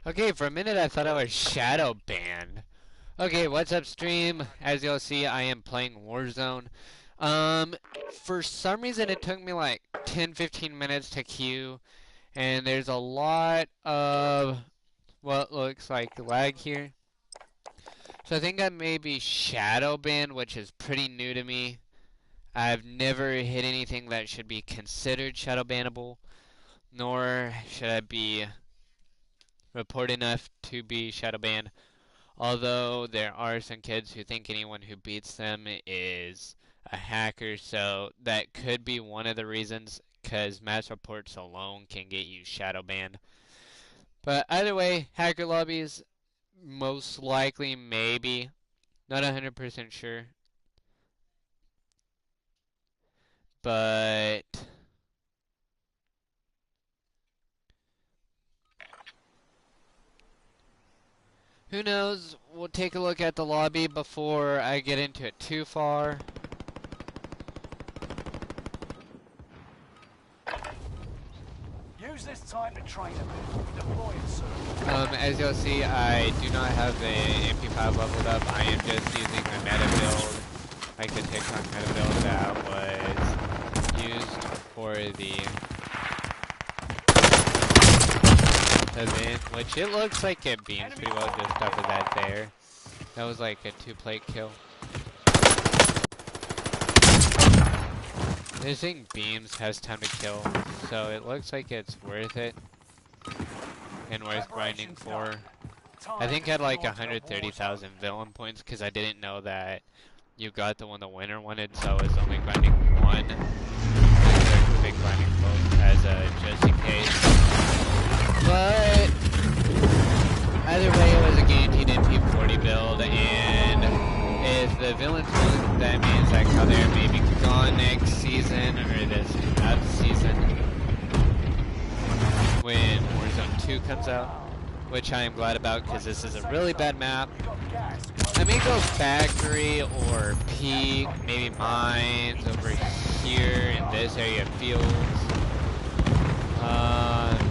Okay, for a minute I thought I was shadow banned. Okay, what's up stream? As you'll see, I am playing Warzone. For some reason it took me like 10-15 minutes to queue, and there's a lot of what looks like lag here. So I think I may be shadow banned, which is pretty new to me. I've never hit anything that should be considered shadow bannable, nor should I be reported enough to be shadow banned. Although there are some kids who think anyone who beats them is a hacker, so that could be one of the reasons, because mass reports alone can get you shadow banned. But either way, hacker lobbies, most likely, maybe. Not 100% sure. But who knows? We'll take a look at the lobby before I get into it too far. Use this time to train a bit. Deploy it soon. As you'll see, I do not have the MP5 leveled up. I am just using the meta build, like the TikTok meta build that was used for the event, which it looks like it beams pretty well, just stuff of that there. That was like a 2-plate kill. This thing beams, has time to kill, so it looks like it's worth it and worth grinding for. I think I had like 130,000 villain points because I didn't know that you got the one the winner wanted, so I was only grinding one. Big grinding both as a just in case. But either way, it was a guaranteed MP40 build, and if the villains win, that means that color may be gone next season or this season when Warzone 2 comes out, which I am glad about because this is a really bad map. I may go factory or peak, maybe mines over here in this area of fields.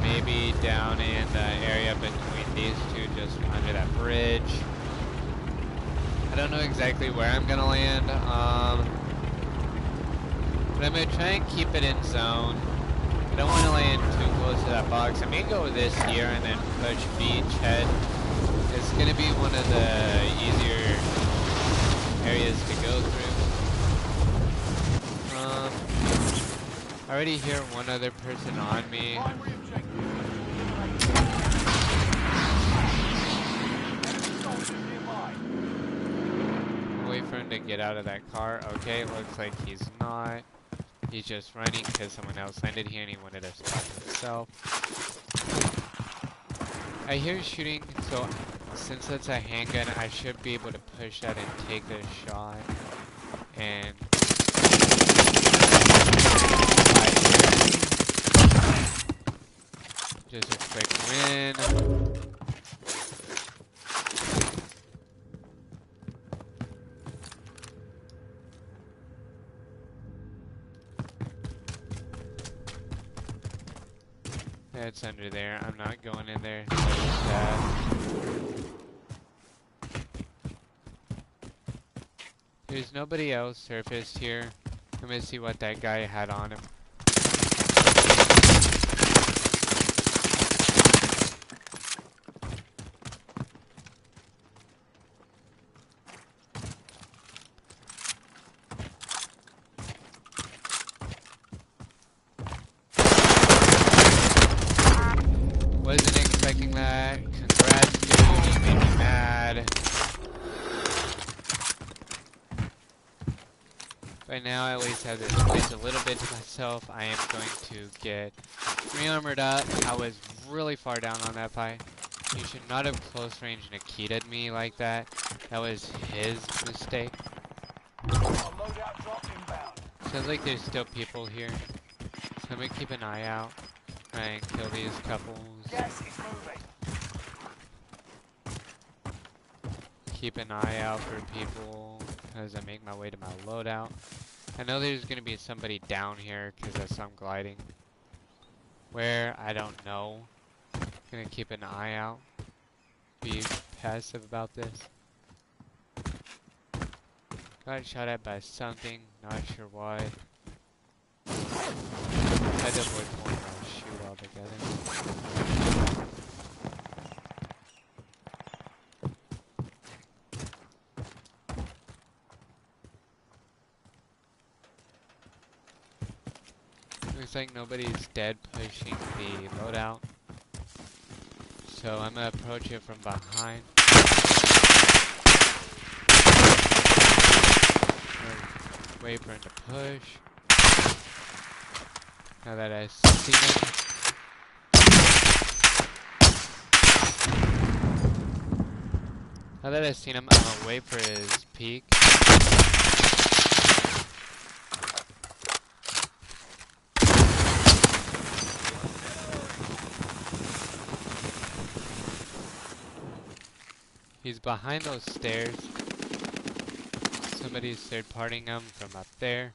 Maybe down in the area between these two, just under that bridge. I don't know exactly where I'm gonna land, but I'm gonna try and keep it in zone. I don't want to land too close to that box. I may go this here and then push beachhead. It's gonna be one of the easier areas to go through. I already hear one other person on me. Wait for him to get out of that car. Okay, looks like he's not. He's just running because someone else landed here and he wanted to stop himself. I hear shooting, so since it's a handgun, I should be able to push that and take the shot. And just a quick win. It's under there. I'm not going in there. There's nobody else surfaced here. I'm gonna see what that guy had on him. Wasn't expecting that. Congrats, dude. You made me mad. But now I at least have this place a little bit to myself. I am going to get re-armored up. I was really far down on that fight. You should not have close range Nikita'd me like that. That was his mistake. Sounds like there's still people here. So I'm gonna keep an eye out. Try and kill these couples. Keep an eye out for people as I make my way to my loadout. I know there's gonna be somebody down here because I saw him gliding. Where? I don't know. Gonna keep an eye out. be passive about this. Got shot at by something, not sure why. Had to avoid more shoot altogether. Looks like nobody's dead pushing the loadout. So I'm gonna approach it from behind. Wait for him to push. Now that I see him. Now that I've seen him, I'm gonna wait for his peek. He's behind those stairs. Somebody's third-partying him from up there.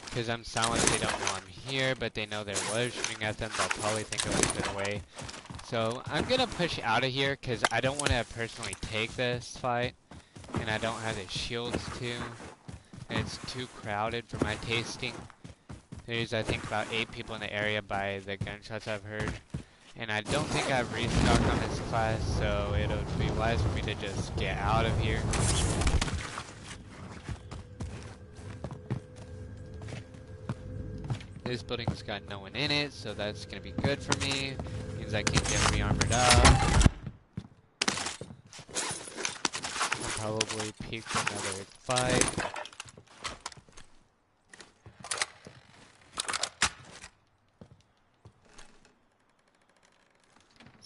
Because I'm silent, they don't know I'm here, but they know there was shooting at them. They'll probably think I was been away. So I'm gonna push out of here because I don't want to personally take this fight, and I don't have the shields to, and it's too crowded for my tasting. There's I think about 8 people in the area by the gunshots I've heard. And I don't think I have restocked on this class, so it'll be wise for me to just get out of here. This building's got no one in it, so that's gonna be good for me. Means I can get re-armored up. I'll probably peek for another fight.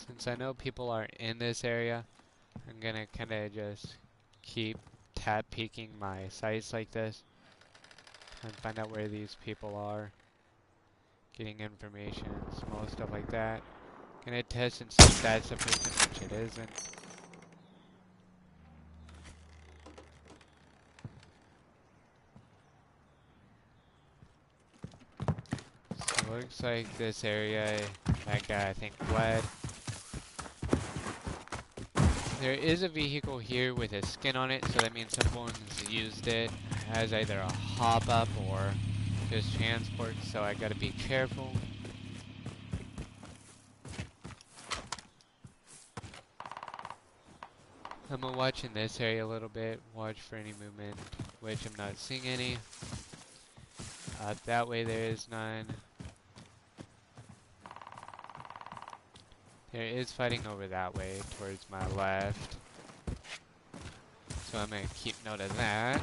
Since I know people are in this area, I'm gonna kinda just keep tab peeking my sights like this and find out where these people are. Getting information, small stuff like that. Gonna test and see if that's the person, which it isn't. So it looks like this area, that guy I think fled. There is a vehicle here with a skin on it, so that means someone's used it as either a hop up or just transport, so I gotta be careful. I'm gonna watch in this area a little bit, watch for any movement, which I'm not seeing any. That way there is none. There is fighting over that way, towards my left. So I'm gonna keep note of that.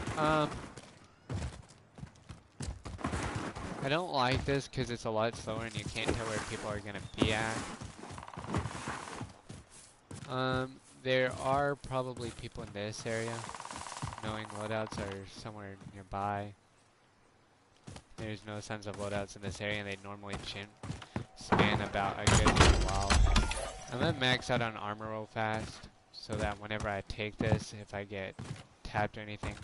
I don't like this because it's a lot slower and you can't tell where people are gonna be at. There are probably people in this area, knowing loadouts are somewhere nearby. There's no signs of loadouts in this area and they normally span about a good while. I'm gonna max out on armor real fast, so that whenever I take this, if I get tapped or anything,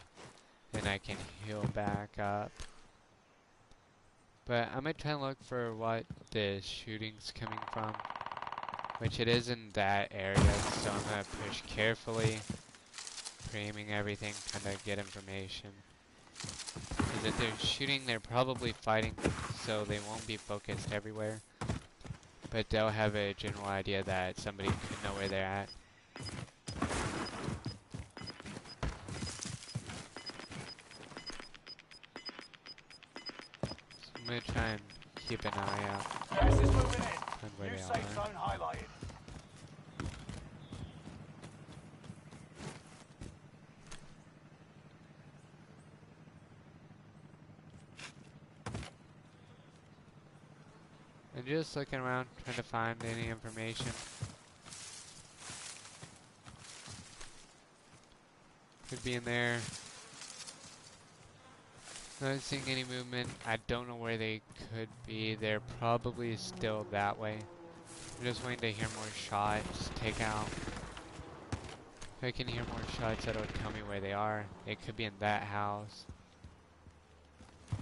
then I can heal back up. But I'm gonna try and look for what the shooting's coming from, which it is in that area, so I'm gonna push carefully, pre-aiming everything, kinda get information. Because if they're shooting, they're probably fighting, so they won't be focused everywhere. But they'll have a general idea that somebody could know where they're at. So I'm gonna try and keep an eye out Gas is moving in. on where New they safe are. zone highlighted. I'm just looking around, trying to find any information. Could be in there. Not seeing any movement. I don't know where they could be. They're probably still that way. I'm just waiting to hear more shots. Take out. If I can hear more shots, that'll tell me where they are. They could be in that house.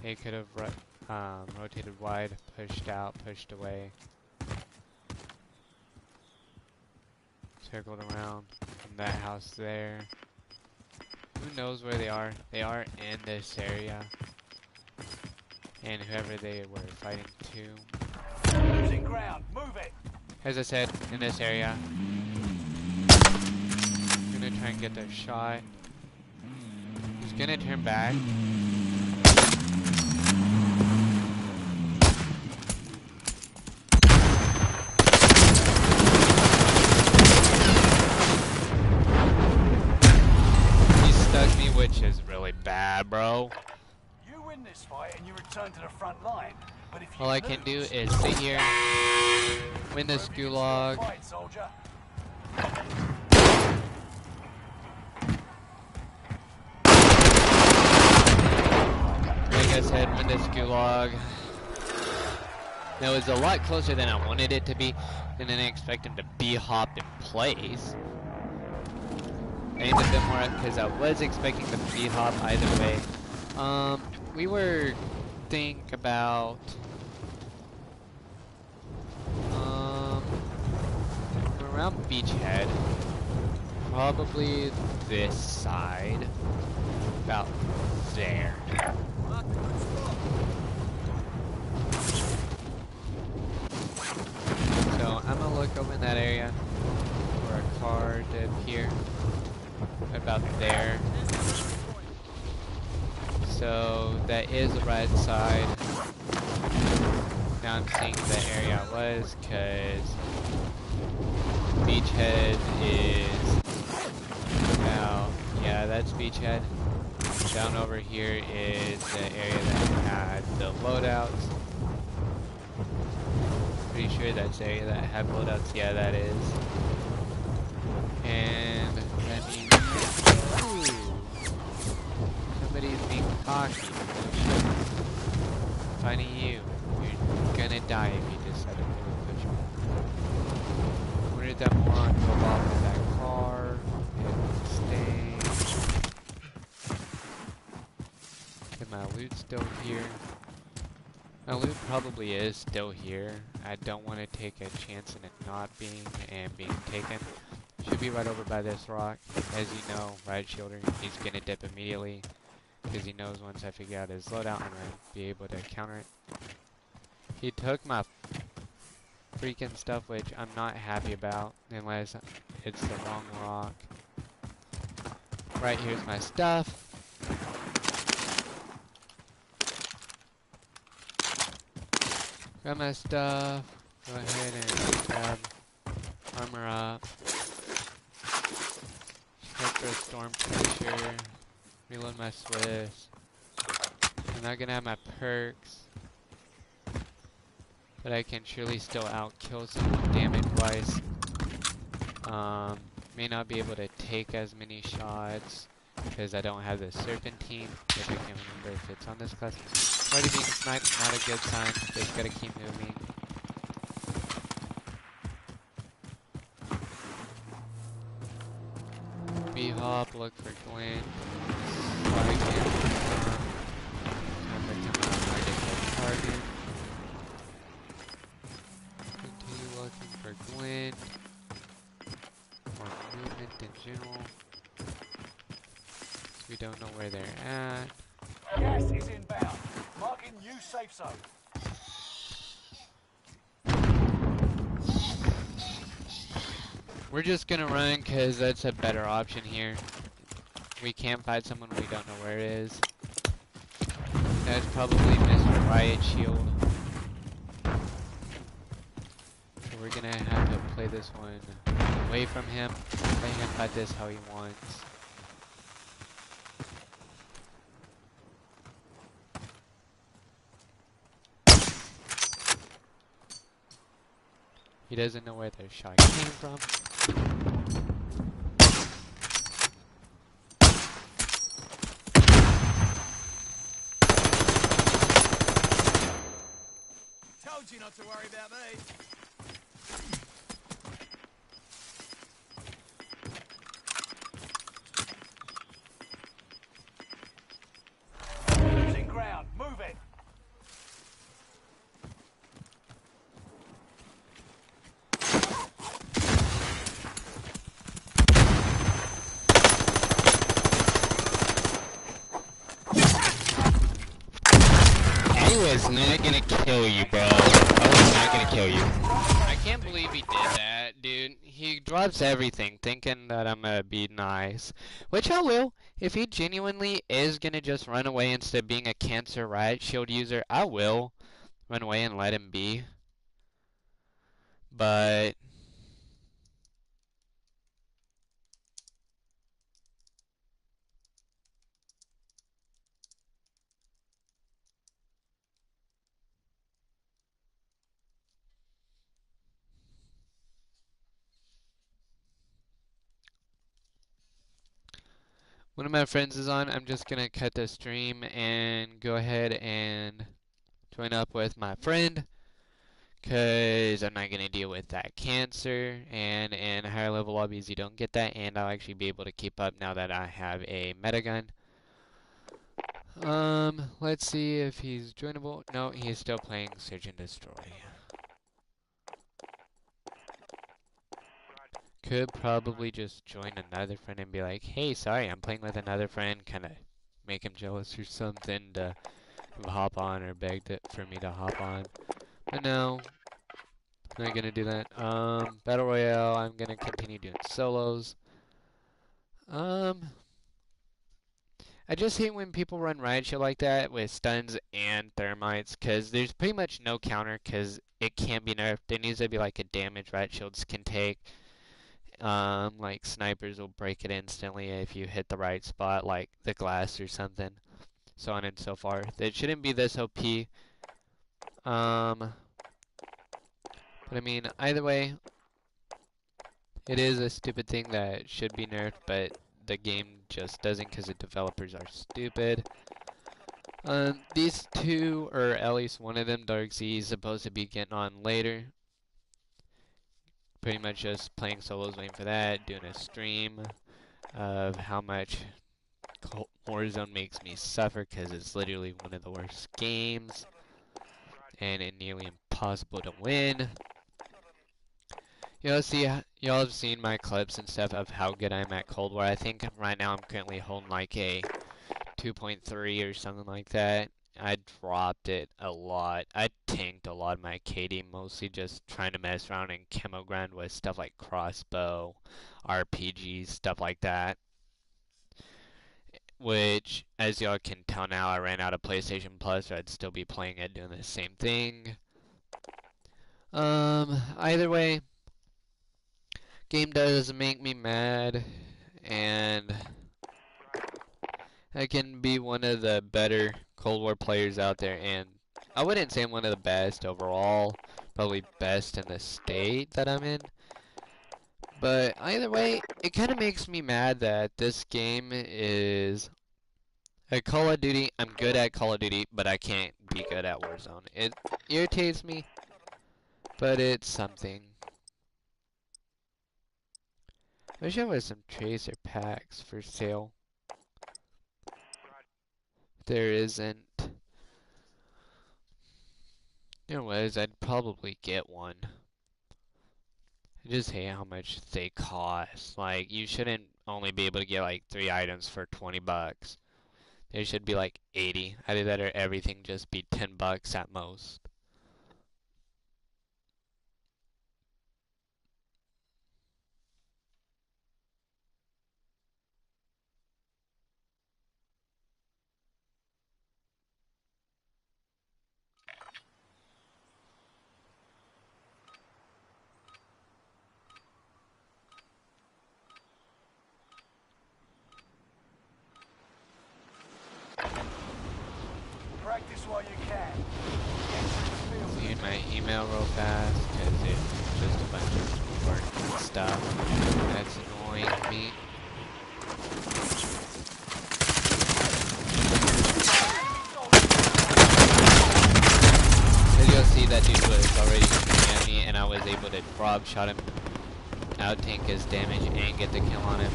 They could have rotated wide, pushed out, pushed away. circled around from that house there. Who knows where they are? They are in this area. And whoever they were fighting to. Losing ground. Move it. As I said, in this area. I'm gonna try and get their shot. He's gonna turn back. He stuck me, which is really bad, bro. You win this fight and you return to the front line. But if you All I can do is sit here, win this gulag. Fight, soldier. Like I said, win this gulag. Now, it was a lot closer than I wanted it to be. And then I expect him to B-hop in place. I aimed a bit more because I was expecting the B-hop either way. We were think about around Beachhead, probably this side, about there. So I'm gonna look over in that area for a car to appear about there. So that is the right side. Now I'm seeing the area I was, because Beachhead is now, yeah, that's Beachhead. Down over here is the area that had the loadouts. Pretty sure that's the area that had loadouts. Yeah, that is. And that means, ooh, somebody's being cocky. Finding you. You're gonna die if you decide to push me. Where did that moron go off with that car? And stay. Is my loot still here? My loot probably is still here. I don't want to take a chance in it not being and being taken. Should be right over by this rock. As you know, Ride Shielder, he's gonna dip immediately. Because he knows once I figure out his loadout, I'm gonna be able to counter it. He took my freaking stuff, which I'm not happy about, unless it's the wrong rock. Right here's my stuff. Got my stuff. Go ahead and grab armor up. Check for a storm pressure. Reload my Swiss. I'm not gonna have my perks, but I can surely still outkill someone damage-wise. May not be able to take as many shots because I don't have the Serpentine, if I can't remember if it's on this class. Already being sniped, not a good sign. Just gotta keep moving. B-hop, look for Glenn. Target. Target. Continue looking for Glenn. Or movement in general. We don't know where they're at. Gas is inbound. Marking new safe zone. We're just gonna run because that's a better option here. We can't fight someone we don't know where it is. That's probably Mr. Riot Shield. So we're gonna have to play this one away from him. Let him fight this how he wants. He doesn't know where their shot came from. Told you not to worry about me. Losing ground. Move it. not gonna kill you, bro. I was not gonna kill you. I can't believe he did that, dude. He drops everything thinking that I'm gonna be nice. Which I will. If he genuinely is gonna just run away instead of being a cancer riot shield user, I will run away and let him be. But one of my friends is on, I'm just gonna cut the stream and go ahead and join up with my friend. Because I'm not going to deal with that cancer, and in higher level lobbies you don't get that, and I'll actually be able to keep up now that I have a metagun. Let's see if he's joinable. No, he's still playing Search and Destroy. Could probably just join another friend and be like, hey, sorry, I'm playing with another friend, kind of make him jealous or something to hop on or beg for me to hop on. But no, I'm not gonna do that. Battle Royale, I'm gonna continue doing solos. Um, I just hate when people run riot shield like that with stuns and thermites, because there's pretty much no counter, because it can't be nerfed. There needs to be like a damage riot shields can take. Like snipers will break it instantly if you hit the right spot, like the glass or something. So on and so forth. It shouldn't be this OP. But I mean, either way, it is a stupid thing that should be nerfed, but the game just doesn't because the developers are stupid. These two, or at least one of them, Dark Z, is supposed to be getting on later. Pretty much just playing solos, waiting for that, doing a stream of how much Warzone makes me suffer because it's literally one of the worst games and it's nearly impossible to win. Y'all have seen my clips and stuff of how good I'm at Cold War. I think right now I'm currently holding like a 2.3 or something like that. I dropped it a lot. I tanked a lot of my KD, mostly just trying to mess around and camo grind with stuff like crossbow, RPGs, stuff like that. Which, as y'all can tell now, I ran out of PlayStation Plus, or I'd still be playing it doing the same thing. Either way, game does make me mad, and I can be one of the better Cold War players out there, and I wouldn't say I'm one of the best overall, probably best in the state that I'm in. But either way, it kind of makes me mad that this game is a Call of Duty. I'm good at Call of Duty, but I can't be good at Warzone. It irritates me, but it's something. I wish there was some tracer packs for sale. There isn't. There was, I'd probably get one. I just hate how much they cost. Like, you shouldn't only be able to get like 3 items for 20 bucks. There should be like 80. Either that or everything just be 10 bucks at most. Practice while you can. Read my email real fast because it's just a bunch of work and stuff that's annoying me. As you'll see, that dude was already shooting at me, and I was able to drop shot him, out tank his damage, and get the kill on him.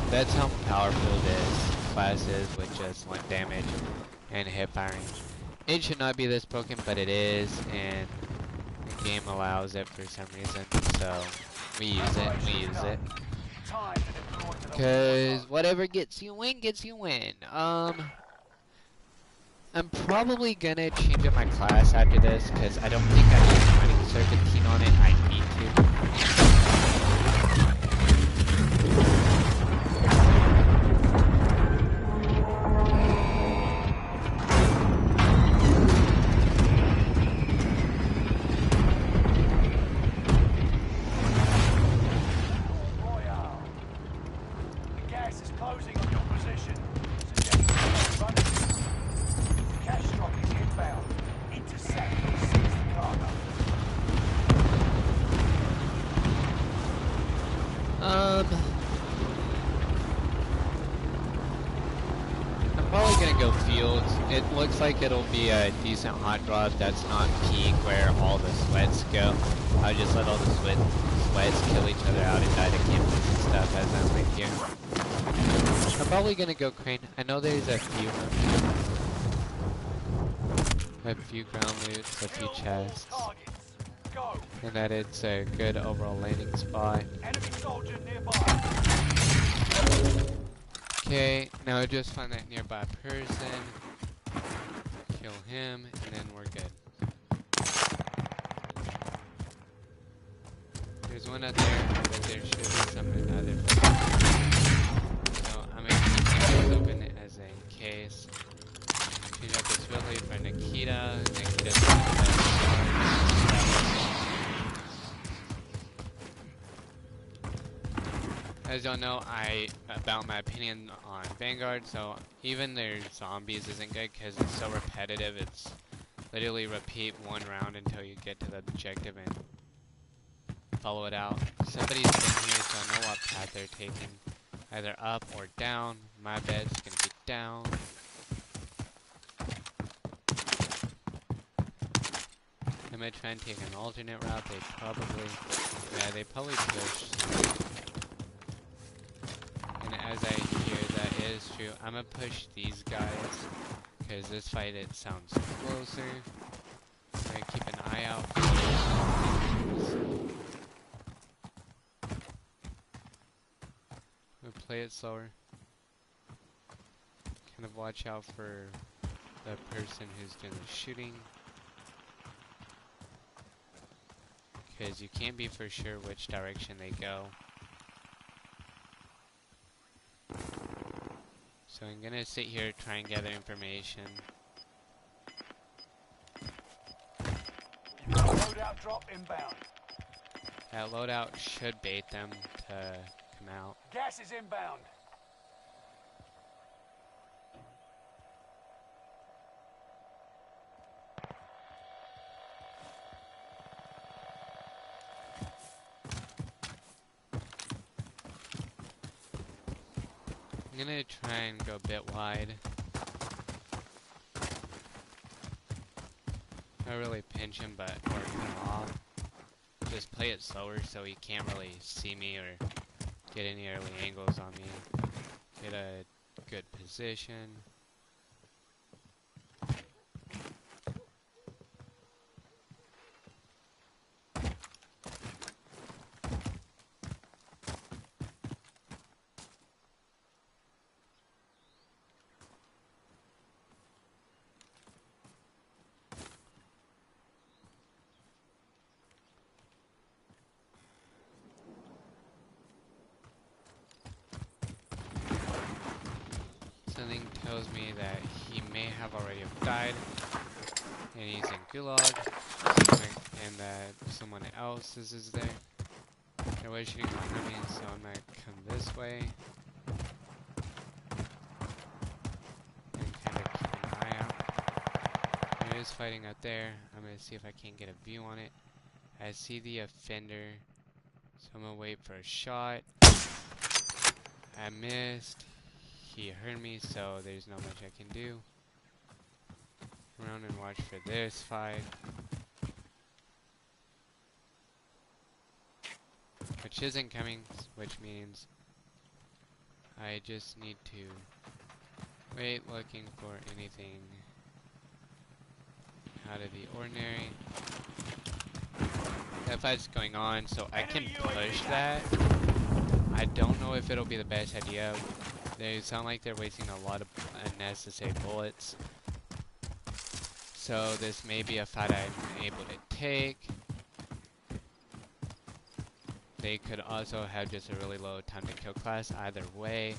That's how powerful this class is with just 1 damage and hip firing. It should not be this broken, but it is, and the game allows it for some reason, so we use it. Because whatever gets you win, gets you win. I'm probably gonna change up my class after this because I don't think I should running serpentine on it. I need Royale. The gas is closing on your position. Suggest run. Cash drop is inbound. Intercept and seize the cargo. to. I'm probably gonna go fields. It looks like it'll be a decent hot drop that's not peak where all the sweats go. I'll just let all the sweats kill each other out and die to campers and stuff as I'm like here. I'm probably gonna go crane. I know there's a few ground loots, a few chests, Go. and that it's a good overall landing spot. Enemy soldier nearby. Okay, now just find that nearby person, kill him, and then we're good. There's one out there, but there should be some in other places. So I'm gonna keep this open as a case. Change out this Willie for Nikita. Nikita's as y'all know, about my opinion on Vanguard, so even their zombies isn't good because it's so repetitive. It's literally repeat one round until you get to the objective and follow it out. Somebody's been here, so I know what path they're taking. Either up or down. My bet's gonna be down. I'm gonna try and take an alternate route. They probably push. And as I hear that is true, I'm gonna push these guys because this fight it sounds closer. I'm gonna keep an eye out for these. I'm gonna play it slower. Kind of watch out for the person who's doing the shooting. Because you can't be for sure which direction they go. So I'm gonna sit here, try and gather information. Loadout drop inbound. That loadout should bait them to come out. Gas is inbound. I'm gonna try and go a bit wide. Not really pinch him, but or come off. Just play it slower so he can't really see me or get any early angles on me. Get a good position. Something tells me that he may have already died, and he's in Gulag, and that someone else is there. They're waiting for me, so I'm gonna come this way and kind of keep an eye out. There is fighting out there. I'm gonna see if I can get a view on it. I see the offender, so I'm gonna wait for a shot. I missed. He heard me, so there's not much I can do. Come around and watch for this fight. Which isn't coming, which means I just need to wait looking for anything out of the ordinary. That fight's going on, so I can push that. I don't know if it'll be the best idea. They sound like they're wasting a lot of unnecessary bullets. So this may be a fight I'm able to take. They could also have just a really low time to kill class. Either way,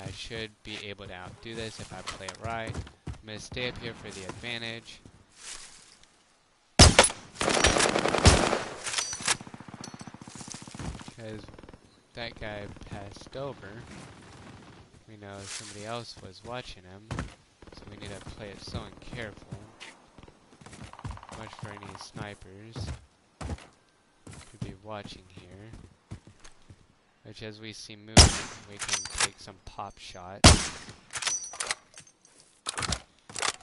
I should be able to outdo this if I play it right. I'm going to stay up here for the advantage. Because that guy passed over. We know somebody else was watching him. So we need to play it so careful. Watch for any snipers. Could be watching here. Which as we see movement, we can take some pop shots.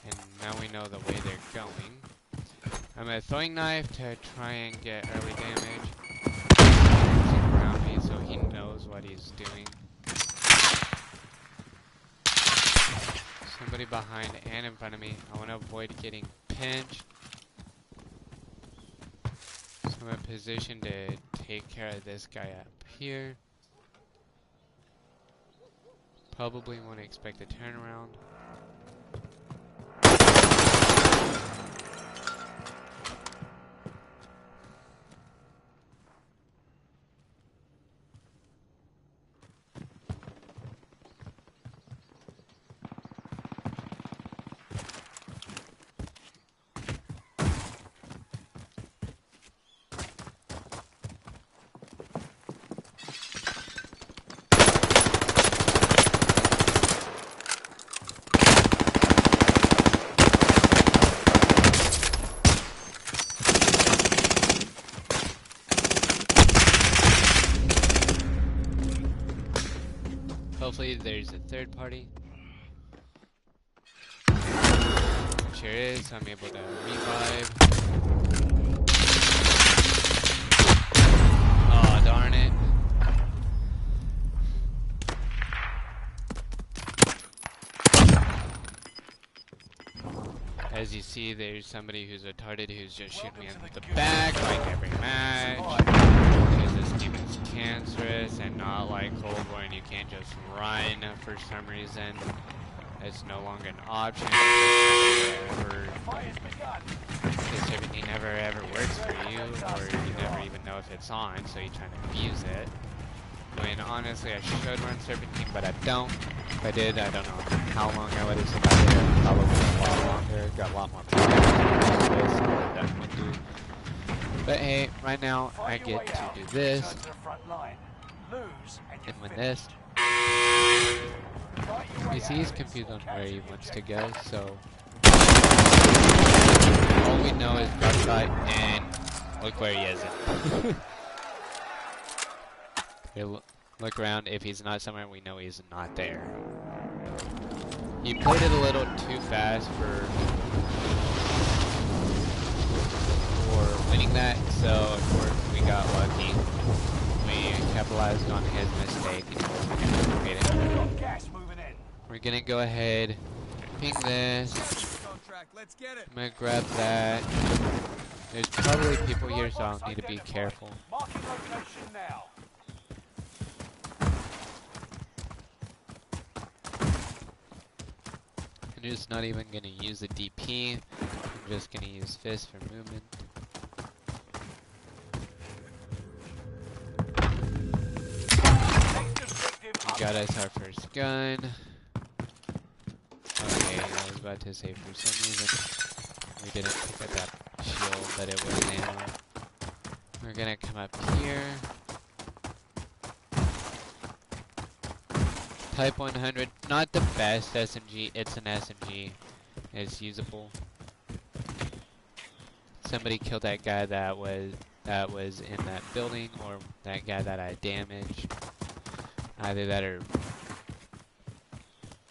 And now we know the way they're going. I'm a throwing knife to try and get early damage. Around me so he knows what he's doing. Somebody behind and in front of me. I want to avoid getting pinched. So I'm in a position to take care of this guy up here. Probably won't expect a turnaround. Hopefully there's a third party. Which there is, so I'm able to revive. Aw, darn it. As you see, there's somebody who's retarded who's just shooting me in the back like every match. Because this game is cancerous and not like Cold War and you can't just run for some reason. It's no longer an option. Because everything never ever works for you, or you never even know if it's on, so you try to abuse it. When honestly I should run Serpentine, but I don't. If I did, I don't know how long I would have survived it. Probably a lot longer. Got a lot more practice than I would do. But hey, right now I get to do this and win this. You see, he's confused on where he wants to go, so all we know is Buckshot, and look where he is. Okay, look around. If he's not somewhere, we know he's not there. He played it a little too fast for winning that, so of course we got lucky. We capitalized on his mistake. We're gonna go ahead, ping this. I'm gonna grab that. There's probably people here, so I'll need to be careful. I'm just not even gonna use the DP. I'm just gonna use fist for movement. We got us our first gun. Okay, I was about to say for some reason we didn't pick up that shield, but it was ammo. We're gonna come up here. Type 100, not the best SMG, it's an SMG. It's usable. Somebody killed that guy that was in that building, or that guy that I damaged. Either that or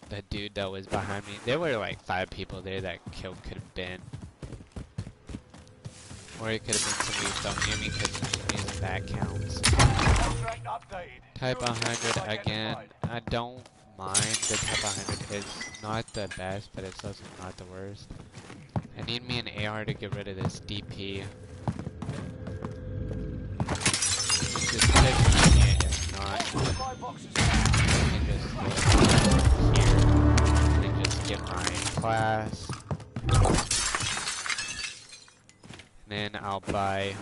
the dude that was behind me. There were like 5 people there that kill could have been. Or it could have been somebody who fell near me, because for some reason that counts. Type 100 again. I don't mind the Type 100. It's not the best, but it's also not the worst. I need me an AR to get rid of this DP. Just pick me, if not, I can just go here and just get my class. then I'll buy.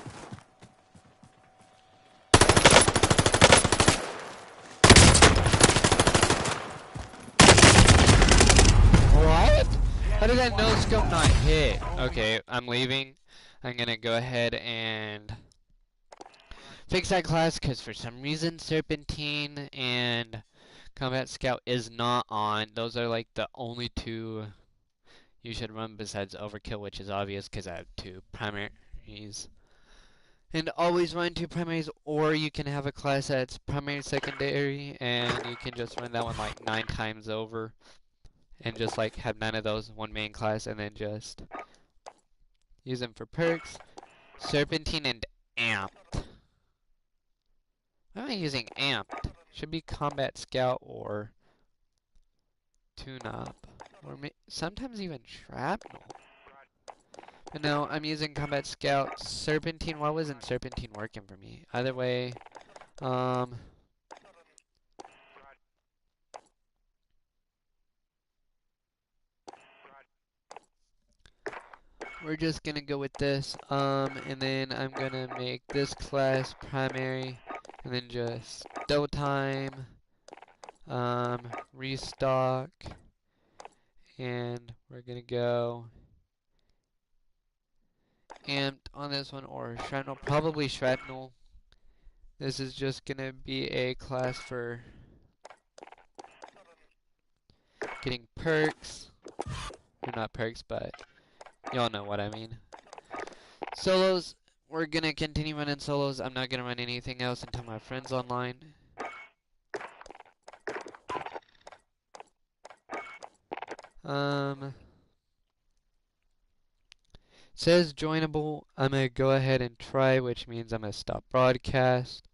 What? How did that no scope not hit? Okay, I'm leaving. I'm gonna go ahead and fix that class because for some reason Serpentine and Combat Scout is not on. Those are like the only two you should run besides Overkill, which is obvious because I have two primaries. And always run two primaries, or you can have a class that's primary, secondary, and you can just run that one like 9 times over, and just like have none of those, one main class, and then just use them for perks. Serpentine and Amped. Why am I using Amped? Should be Combat Scout or Tune Up, or sometimes even Shrapnel. But no, I'm using Combat Scout. Serpentine, why wasn't Serpentine working for me? Either way, we're just gonna go with this. And then I'm gonna make this class primary, and then just double time, restock, and we're gonna go amped on this one, or shrapnel, probably shrapnel. This is just gonna be a class for getting perks, or not perks, but y'all know what I mean. Solos, we're gonna continue running solos. I'm not gonna run anything else until my friend's online. Says joinable. I'm gonna go ahead and try, which means I'm gonna stop broadcast.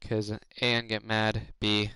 Cause A, and get mad. B,